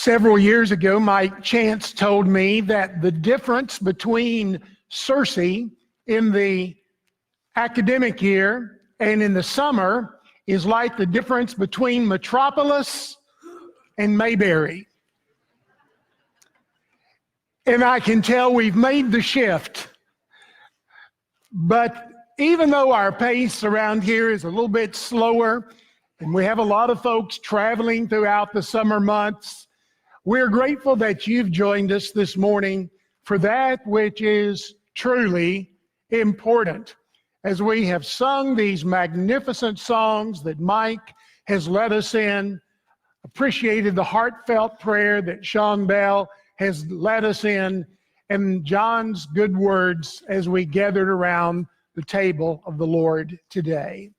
Several years ago, Mike Chance told me that the difference between Circe in the academic year and in the summer is like the difference between Metropolis and Mayberry. And I can tell we've made the shift. But even though our pace around here is a little bit slower, and we have a lot of folks traveling throughout the summer months, we're grateful that you've joined us this morning for that which is truly important. As we have sung these magnificent songs that Mike has led us in, appreciated the heartfelt prayer that Sean Bell has led us in, and John's good words as we gathered around the table of the Lord today.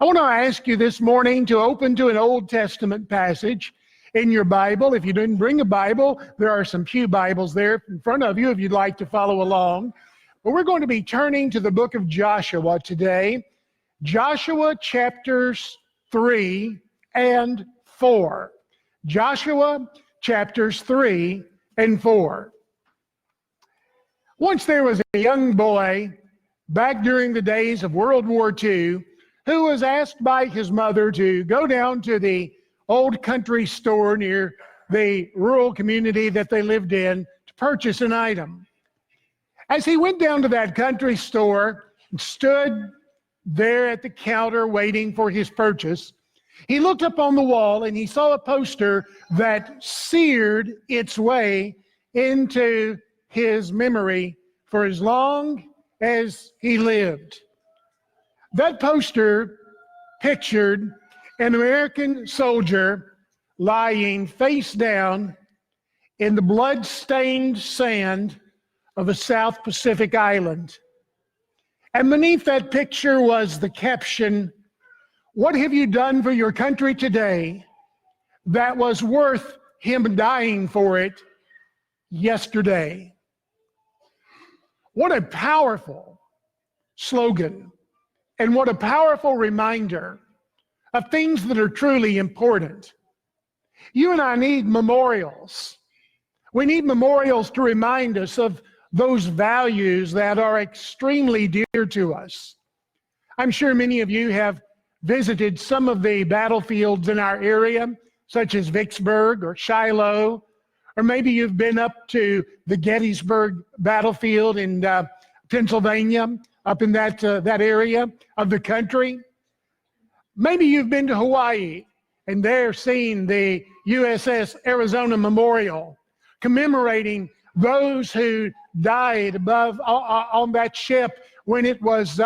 I want to ask you this morning to open to an Old Testament passage in your Bible. If you didn't bring a Bible, there are some pew Bibles there in front of you if you'd like to follow along. But we're going to be turning to the book of Joshua today. Joshua chapters 3 and 4. Joshua chapters 3 and 4. Once there was a young boy back during the days of World War II who was asked by his mother to go down to the old country store near the rural community that they lived in to purchase an item. As he went down to that country store and stood there at the counter waiting for his purchase, he looked up on the wall and he saw a poster that seared its way into his memory for as long as he lived. That poster pictured an American soldier lying face down in the blood-stained sand of a South Pacific island. And beneath that picture was the caption, "What have you done for your country today that was worth him dying for it yesterday?" What a powerful slogan, and what a powerful reminder of things that are truly important. You and I need memorials. We need memorials to remind us of those values that are extremely dear to us. I'm sure many of you have visited some of the battlefields in our area, such as Vicksburg or Shiloh, or maybe you've been up to the Gettysburg battlefield in Pennsylvania, up in that area of the country. Maybe you've been to Hawaii and there seen the USS Arizona Memorial commemorating those who died above on that ship when it was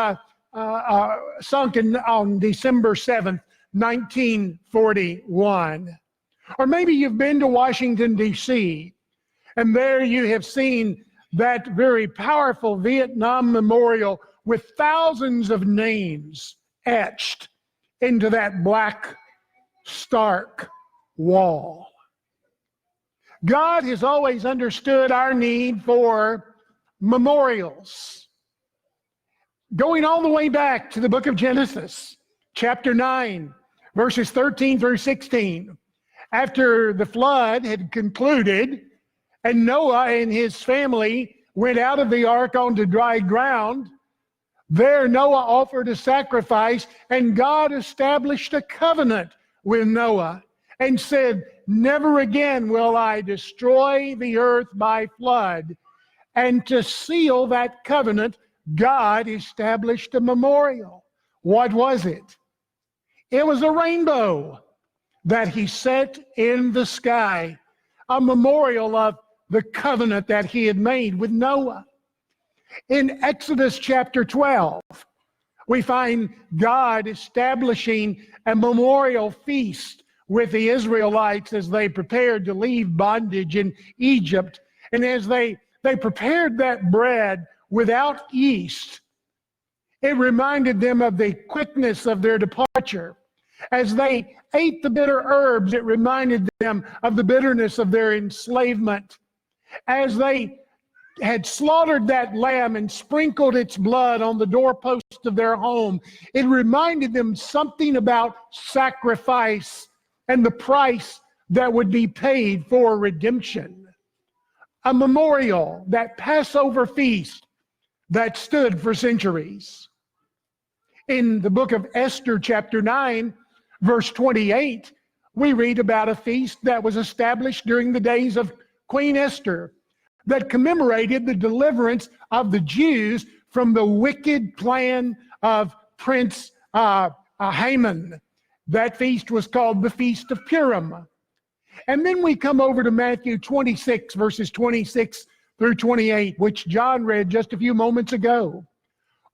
sunken on December 7th, 1941. Or maybe you've been to Washington, D.C., and there you have seen that very powerful Vietnam memorial with thousands of names etched into that black, stark wall. God has always understood our need for memorials. Going all the way back to the book of Genesis, chapter 9, verses 13 through 16. After the flood had concluded and Noah and his family went out of the ark onto dry ground, there Noah offered a sacrifice, and God established a covenant with Noah and said, "Never again will I destroy the earth by flood." And to seal that covenant, God established a memorial. What was it? It was a rainbow that he set in the sky, a memorial of the covenant that he had made with Noah. In Exodus chapter 12, we find God establishing a memorial feast with the Israelites as they prepared to leave bondage in Egypt. And as they prepared that bread without yeast, it reminded them of the quickness of their departure. As they ate the bitter herbs, it reminded them of the bitterness of their enslavement. As they had slaughtered that lamb and sprinkled its blood on the doorpost of their home, it reminded them something about sacrifice and the price that would be paid for redemption. A memorial, that Passover feast that stood for centuries. In the book of Esther, chapter 9, verse 28, we read about a feast that was established during the days of Queen Esther that commemorated the deliverance of the Jews from the wicked plan of Prince Haman. That feast was called the Feast of Purim. And then we come over to Matthew 26, verses 26 through 28, which John read just a few moments ago.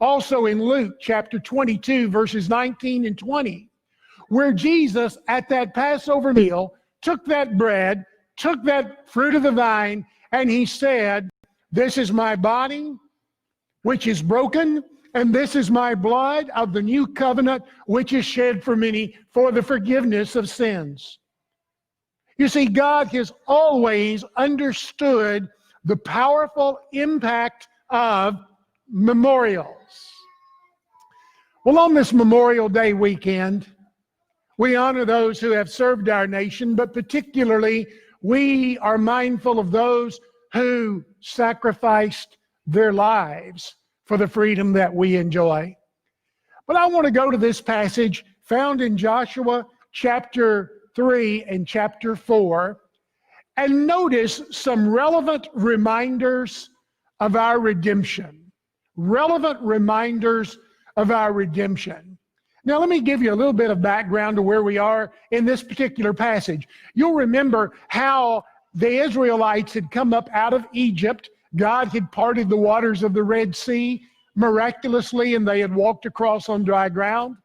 Also in Luke chapter 22, verses 19 and 20, where Jesus at that Passover meal took that bread, took that fruit of the vine, and he said, "This is my body, which is broken, and this is my blood of the new covenant, which is shed for many for the forgiveness of sins." You see, God has always understood the powerful impact of memorials. Well, on this Memorial Day weekend, we honor those who have served our nation, but particularly we are mindful of those who sacrificed their lives for the freedom that we enjoy. But I want to go to this passage found in Joshua chapter 3 and chapter 4 and notice some relevant reminders of our redemption. Relevant reminders of our redemption. Now, let me give you a little bit of background to where we are in this particular passage. You'll remember how the Israelites had come up out of Egypt. God had parted the waters of the Red Sea miraculously, and they had walked across on dry ground.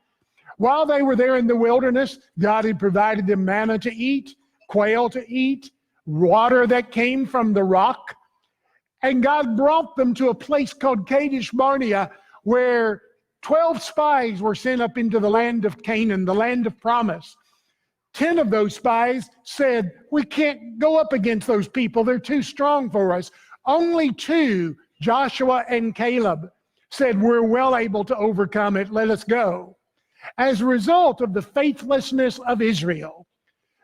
While they were there in the wilderness, God had provided them manna to eat, quail to eat, water that came from the rock. And God brought them to a place called Kadesh Barnea, where 12 spies were sent up into the land of Canaan, the land of promise. 10 of those spies said, "We can't go up against those people. They're too strong for us." Only 2, Joshua and Caleb, said, "We're well able to overcome it. Let us go." As a result of the faithlessness of Israel,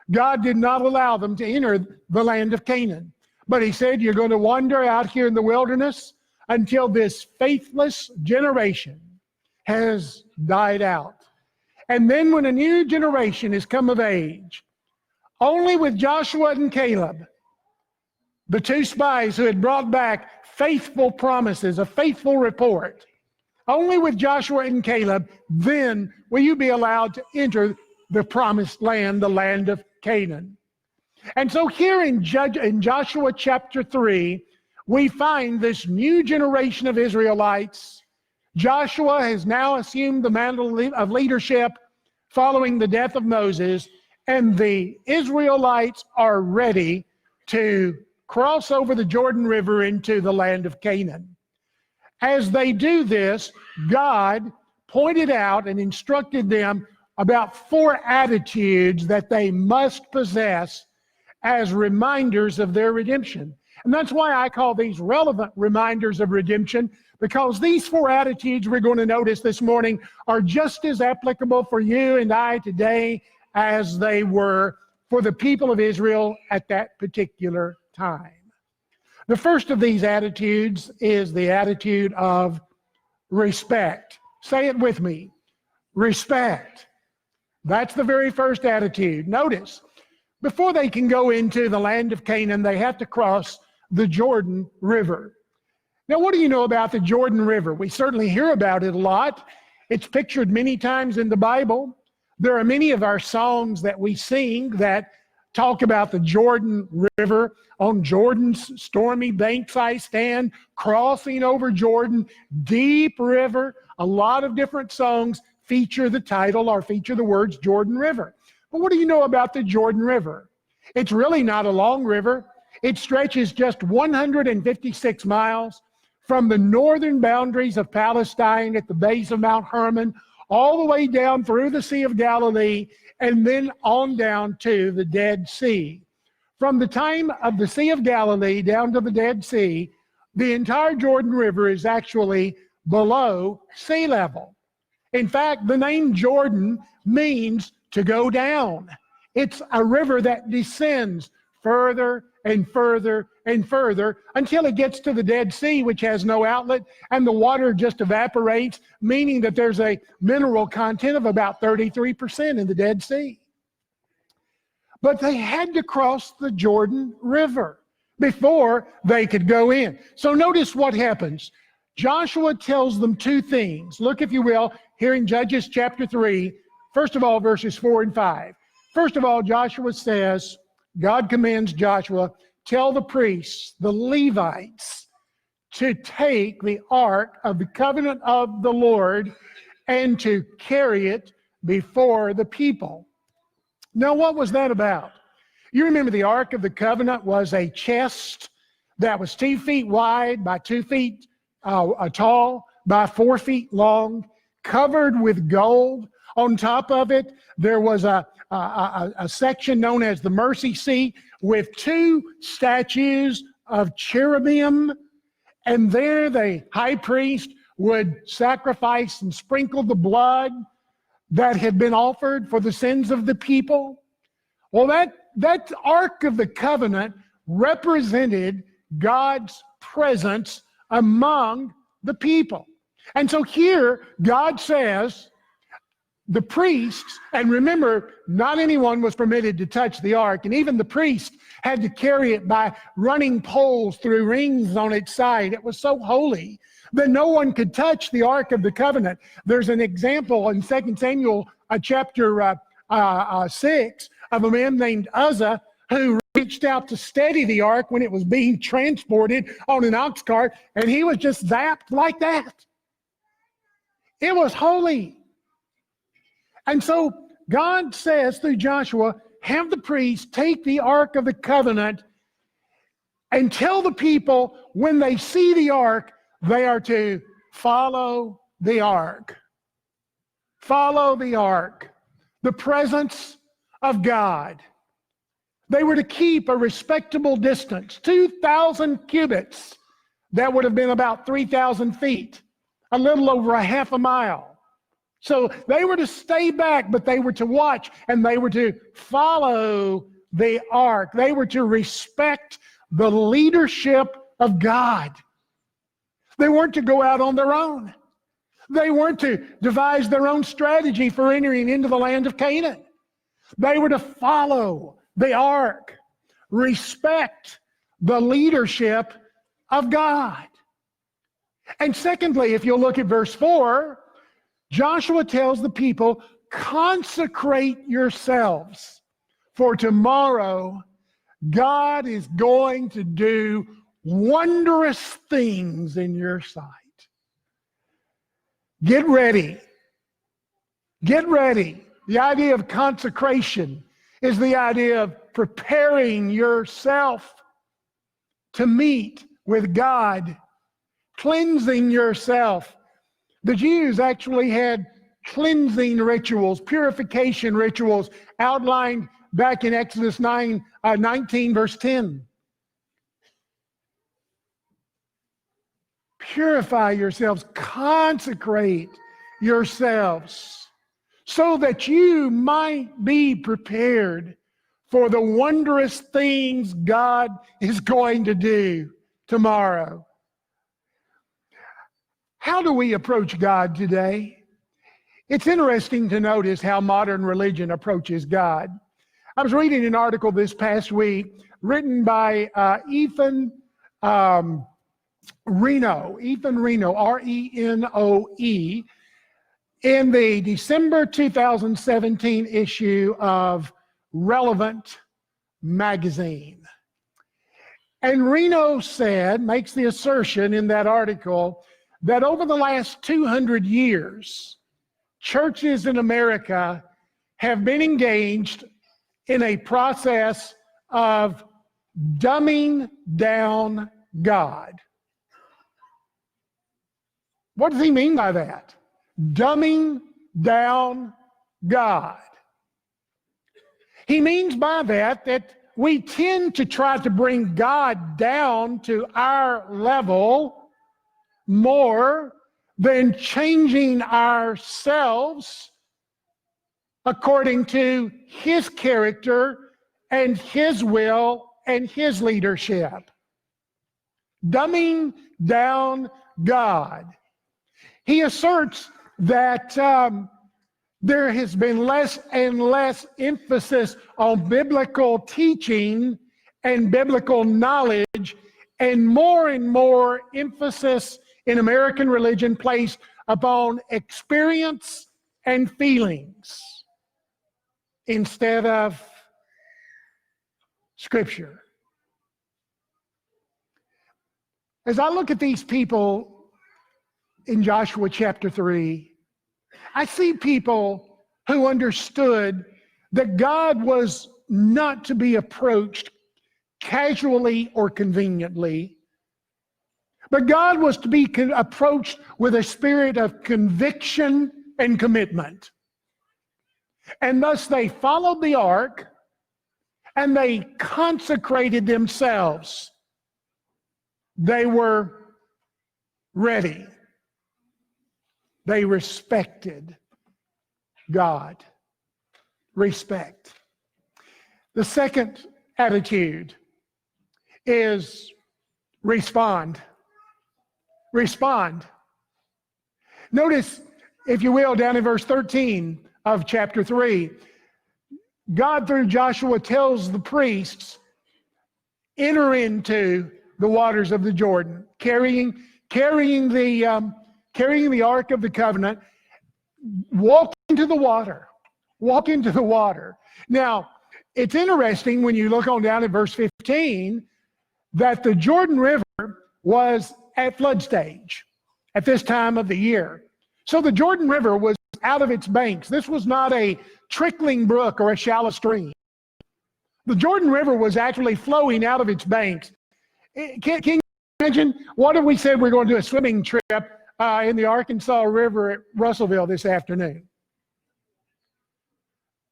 God did not allow them to enter the land of Canaan. But he said, "You're going to wander out here in the wilderness until this faithless generation has died out. And then when a new generation has come of age, only with Joshua and Caleb, the 2 spies who had brought back faithful promises, a faithful report, only with Joshua and Caleb, then will you be allowed to enter the promised land, the land of Canaan." And so here in Joshua chapter 3, we find this new generation of Israelites. Joshua has now assumed the mantle of leadership following the death of Moses, and the Israelites are ready to cross over the Jordan River into the land of Canaan. As they do this, God pointed out and instructed them about 4 attitudes that they must possess as reminders of their redemption. And that's why I call these relevant reminders of redemption, because these 4 attitudes we're going to notice this morning are just as applicable for you and I today as they were for the people of Israel at that particular time. The first of these attitudes is the attitude of respect. Say it with me. Respect. That's the very first attitude. Notice, before they can go into the land of Canaan, they have to cross the Jordan River. Now, what do you know about the Jordan River? We certainly hear about it a lot. It's pictured many times in the Bible. There are many of our songs that we sing that talk about the Jordan River. On Jordan's stormy banks I stand, crossing over Jordan, deep river. A lot of different songs feature the title or feature the words Jordan River. But what do you know about the Jordan River? It's really not a long river. It stretches just 156 miles from the northern boundaries of Palestine at the base of Mount Hermon, all the way down through the Sea of Galilee, and then on down to the Dead Sea. From the time of the Sea of Galilee down to the Dead Sea, the entire Jordan River is actually below sea level. In fact, the name Jordan means to go down. It's a river that descends further and further and further until it gets to the Dead Sea, which has no outlet, and the water just evaporates, meaning that there's a mineral content of about 33% in the Dead Sea. But they had to cross the Jordan River before they could go in. So notice what happens. Joshua tells them two things. Look, if you will, here in Judges chapter 3, first of all, verses 4 and 5. First of all, Joshua says, God commands Joshua, tell the priests, the Levites, to take the ark of the covenant of the Lord and to carry it before the people. Now, what was that about? You remember the Ark of the Covenant was a chest that was 2 feet wide by 2 feet tall by 4 feet long, covered with gold. On top of it, there was a section known as the mercy seat with 2 statues of cherubim. And there the high priest would sacrifice and sprinkle the blood that had been offered for the sins of the people. Well, that Ark of the Covenant represented God's presence among the people. And so here, God says, the priests, and remember, not anyone was permitted to touch the ark, and even the priest had to carry it by running poles through rings on its side. It was so holy that no one could touch the Ark of the Covenant. There's an example in 2 Samuel chapter 6 of a man named Uzzah who reached out to steady the ark when it was being transported on an ox cart, and he was just zapped like that. It was holy. And so God says through Joshua, have the priests take the Ark of the Covenant and tell the people when they see the ark, they are to follow the ark. Follow the ark. The presence of God. They were to keep a respectable distance, 2,000 cubits. That would have been about 3,000 feet, a little over a half a mile. So they were to stay back, but they were to watch, and they were to follow the ark. They were to respect the leadership of God. They weren't to go out on their own. They weren't to devise their own strategy for entering into the land of Canaan. They were to follow the ark, respect the leadership of God. And secondly, if you'll look at verse 4, Joshua tells the people, consecrate yourselves, for tomorrow God is going to do wondrous things in your sight. Get ready. Get ready. The idea of consecration is the idea of preparing yourself to meet with God, cleansing yourself. The Jews actually had cleansing rituals, purification rituals outlined back in Exodus 19, verse 10. Purify yourselves, consecrate yourselves, so that you might be prepared for the wondrous things God is going to do tomorrow. How do we approach God today? It's interesting to notice how modern religion approaches God. I was reading an article this past week written by Ethan Reno, R-E-N-O-E, in the December 2017 issue of Relevant magazine. And Reno makes the assertion in that article that over the last 200 years, churches in America have been engaged in a process of dumbing down God. What does he mean by that? Dumbing down God. He means by that we tend to try to bring God down to our level more than changing ourselves according to His character and His will and His leadership. Dumbing down God. He asserts that there has been less and less emphasis on biblical teaching and biblical knowledge, and more emphasis in American religion placed upon experience and feelings instead of Scripture. As I look at these people in Joshua chapter 3, I see people who understood that God was not to be approached casually or conveniently, but God was to be approached with a spirit of conviction and commitment. And thus they followed the ark and they consecrated themselves. They were ready. They respected God. Respect. The second attitude is respond. Respond. Notice, if you will, down in verse 13 of chapter 3, God through Joshua tells the priests, enter into the waters of the Jordan, carrying the Ark of the Covenant, walk into the water. Walk into the water. Now, it's interesting when you look on down at verse 15 that the Jordan River was at flood stage at this time of the year. So the Jordan River was out of its banks. This was not a trickling brook or a shallow stream. The Jordan River was actually flowing out of its banks. Can you imagine? What if we said we're going to do a swimming trip in the Arkansas River at Russellville this afternoon?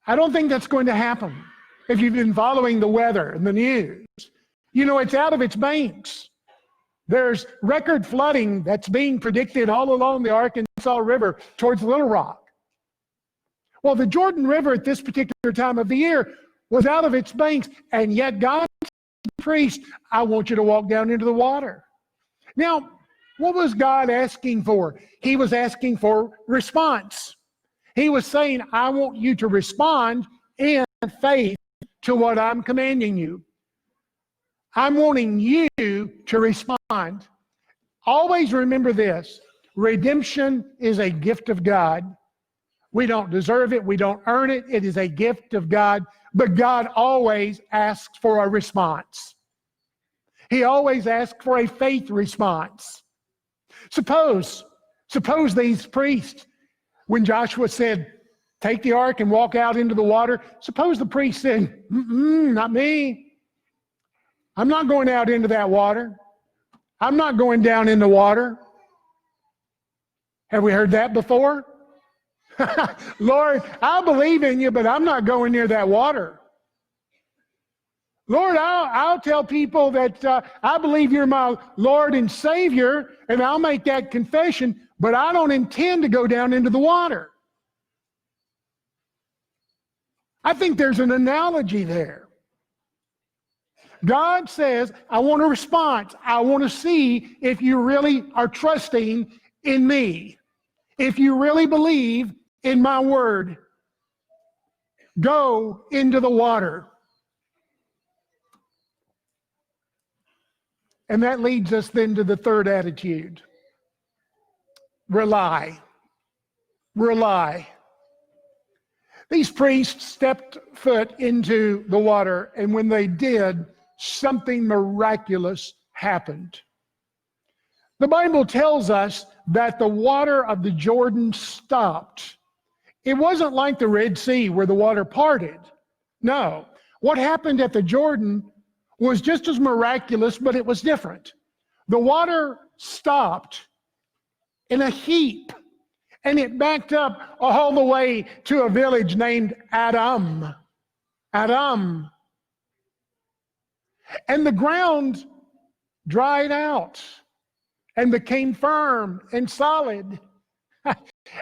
I don't think that's going to happen if you've been following the weather and the news. You know, it's out of its banks. There's record flooding that's being predicted all along the Arkansas River towards Little Rock. Well, the Jordan River at this particular time of the year was out of its banks, and yet God said to the priest, I want you to walk down into the water. Now, what was God asking for? He was asking for response. He was saying, I want you to respond in faith to what I'm commanding you. I'm wanting you to respond. Always remember this. Redemption is a gift of God. We don't deserve it. We don't earn it. It is a gift of God. But God always asks for a response. He always asks for a faith response. Suppose these priests, when Joshua said, take the ark and walk out into the water, suppose the priest said, not me. I'm not going out into that water. I'm not going down in the water. Have we heard that before? Lord, I believe in you, but I'm not going near that water. Lord, I'll tell people that I believe you're my Lord and Savior, and I'll make that confession, but I don't intend to go down into the water. I think there's an analogy there. God says, I want a response. I want to see if you really are trusting in me. If you really believe in my word, go into the water. And that leads us then to the third attitude. Rely. Rely. These priests stepped foot into the water, and when they did, something miraculous happened. The Bible tells us that the water of the Jordan stopped. It wasn't like the Red Sea where the water parted. No. What happened at the Jordan was just as miraculous, but it was different. The water stopped in a heap, and it backed up all the way to a village named Adam. Adam. And the ground dried out and became firm and solid.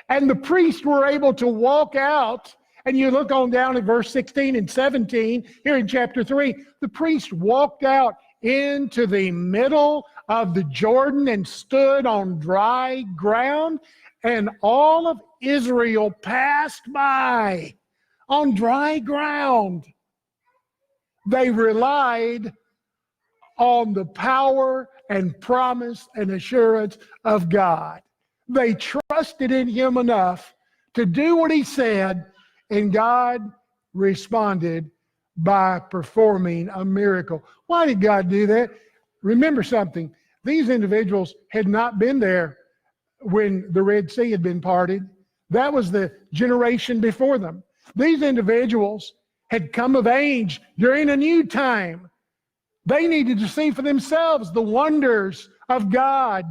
And the priests were able to walk out And you look on down at verse 16 and 17 here in chapter 3, the priest walked out into the middle of the Jordan and stood on dry ground, and all of Israel passed by on dry ground. They relied on the power and promise and assurance of God. They trusted in Him enough to do what He said, and God responded by performing a miracle. Why did God do that? Remember something. These individuals had not been there when the Red Sea had been parted. That was the generation before them. These individuals had come of age during a new time. They needed to see for themselves the wonders of God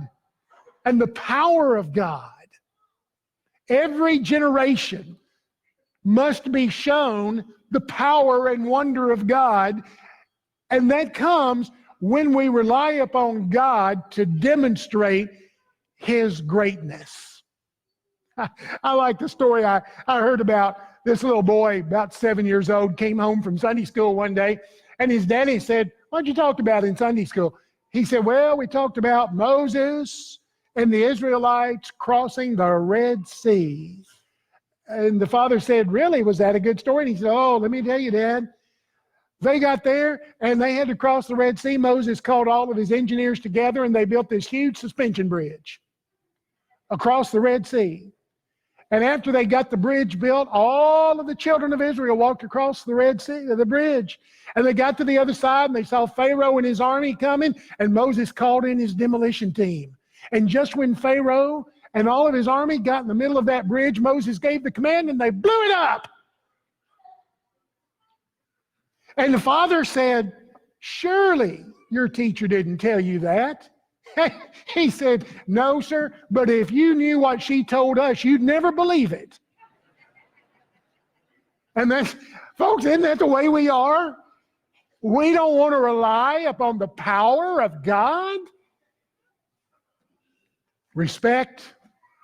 and the power of God. Every generation must be shown the power and wonder of God, and that comes when we rely upon God to demonstrate His greatness. I like the story I heard about this little boy, about 7 years old, came home from Sunday school one day, and his daddy said, "What'd you talk about in Sunday school?" He said, "Well, we talked about Moses and the Israelites crossing the Red Sea." And the father said, "Really? Was that a good story?" And he said, "Oh, let me tell you, Dad. They got there and they had to cross the Red Sea. Moses called all of his engineers together and they built this huge suspension bridge across the Red Sea. And after they got the bridge built, all of the children of Israel walked across the Red Sea, the bridge. And they got to the other side and they saw Pharaoh and his army coming, and Moses called in his demolition team. And just when Pharaoh and all of his army got in the middle of that bridge, Moses gave the command and they blew it up. And the father said, "Surely your teacher didn't tell you that." He said, "No, sir, but if you knew what she told us, you'd never believe it." And that's, folks, isn't that the way we are? We don't want to rely upon the power of God. Respect,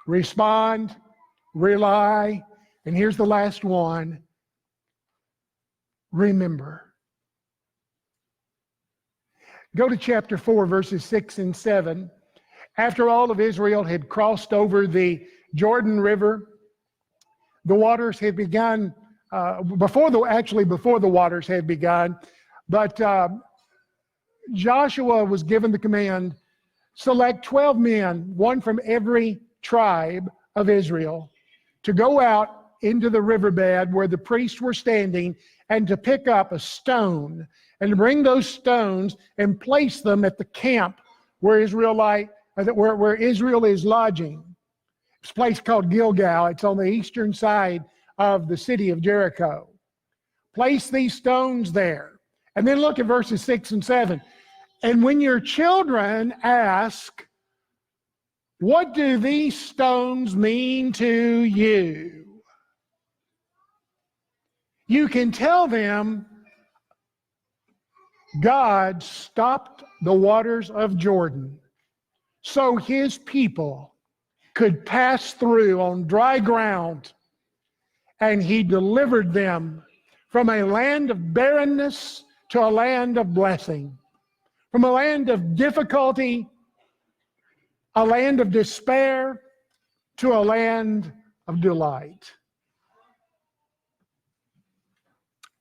respond, rely, and here's the last one. Remember. Go to chapter 4, verses 6 and 7. After all of Israel had crossed over the Jordan River, the waters had begun, before the waters had begun, but Joshua was given the command, select 12 men, one from every tribe of Israel, to go out into the riverbed where the priests were standing and to pick up a stone and to bring those stones and place them at the camp where Israel is lodging. It's a place called Gilgal. It's on the eastern side of the city of Jericho. Place these stones there. And then look at verses 6 and 7. And when your children ask, "What do these stones mean to you?" you can tell them, God stopped the waters of Jordan so His people could pass through on dry ground, and He delivered them from a land of barrenness to a land of blessing, from a land of difficulty, a land of despair, to a land of delight.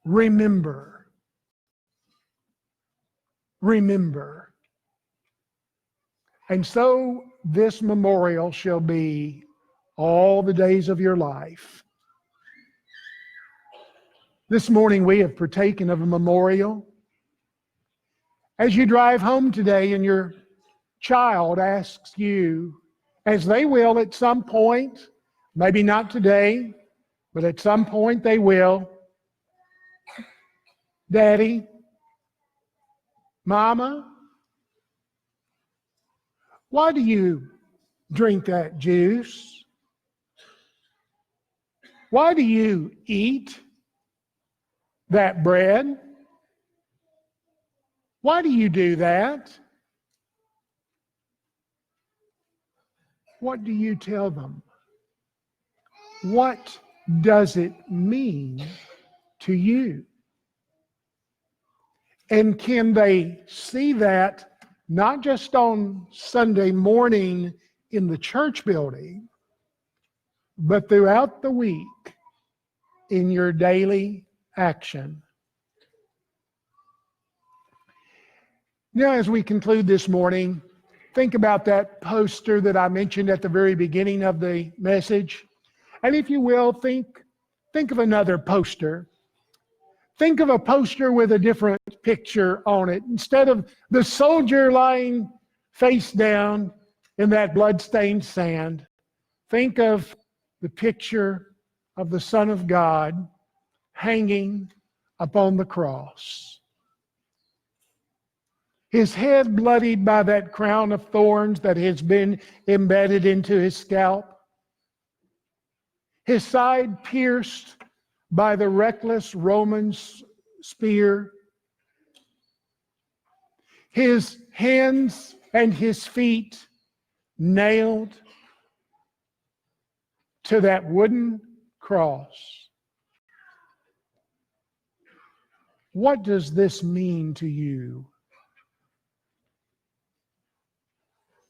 Remember. Remember. And so this memorial shall be all the days of your life. This morning we have partaken of a memorial. As you drive home today and your child asks you, as they will at some point, maybe not today, but at some point they will, "Daddy, Mama, why do you drink that juice? Why do you eat that bread? Why do you do that?" What do you tell them? What does it mean to you? And can they see that not just on Sunday morning in the church building, but throughout the week in your daily action? Now, as we conclude this morning, think about that poster that I mentioned at the very beginning of the message. And if you will, think of another poster. Think of a poster with a different picture on it. Instead of the soldier lying face down in that blood-stained sand, think of the picture of the Son of God hanging upon the cross. His head bloodied by that crown of thorns that has been embedded into his scalp. His side pierced by the reckless Roman spear. His hands and his feet nailed to that wooden cross. What does this mean to you?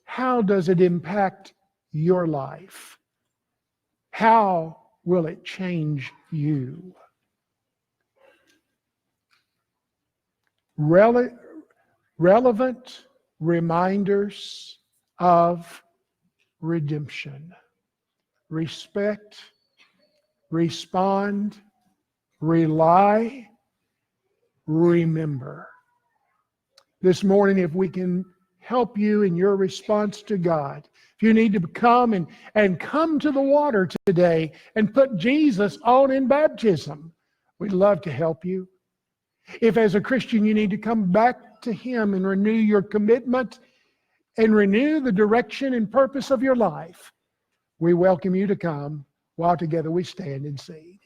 How does it impact your life? How will it change you? Relevant reminders of redemption. Respect, respond, rely, remember. This morning, if we can help you in your response to God, if you need to come and come to the water today and put Jesus on in baptism, we'd love to help you. If as a Christian you need to come back to Him and renew your commitment and renew the direction and purpose of your life, we welcome you to come while together we stand and sing.